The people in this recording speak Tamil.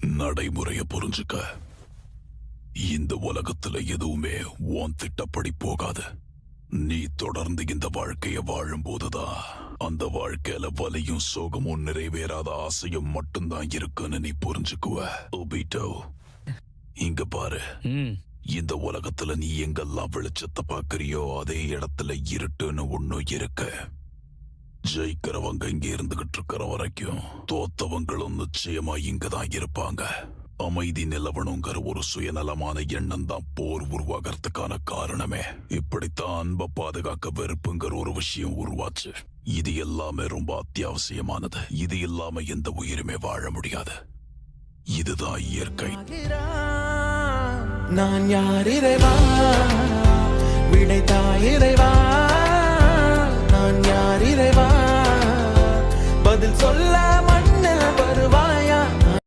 நடைமுறைய புரிஞ்சுக்க. இந்த உலகத்துல எதுவுமே உன் திட்டப்படி போகாது. நீ தொடர்ந்து இந்த வாழ்க்கைய வாழும்போதுதான் அந்த வாழ்க்கையில வலியும் சோகமும் நிறைவேறாத ஆசையும் மட்டும்தான் இருக்குன்னு நீ புரிஞ்சுக்குவ. ஒபிட்டோ, இங்க பாரு. இந்த உலகத்துல நீ எங்கெல்லாம் வெளிச்சத்தை பாக்குறியோ அதே இடத்துல இருட்டுன்னு ஒண்ணும் இருக்கு. ஜெயிக்கிறவங்க இங்க இருந்துகிட்டு இருக்கிற வரைக்கும் தோத்தவங்களும் நிச்சயமா இங்கதான் இருப்பாங்க. அமைதி நிலவணுங்கிற ஒரு சுயநலமான எண்ணம் தான் போர் உருவாகிறதுக்கான காரணமே. இப்படித்தான் அன்பை பாதுகாக்க வெறுப்புங்கிற ஒரு விஷயம் உருவாச்சு. இது எல்லாமே ரொம்ப அத்தியாவசியமானது. இது இல்லாம எந்த உயிருமே வாழ முடியாது. இதுதான் இயற்கை. நான் யார் இறைவா, விடைத்தாய் இறைவா. நான் யார் இறைவா, பதில் சொல்ல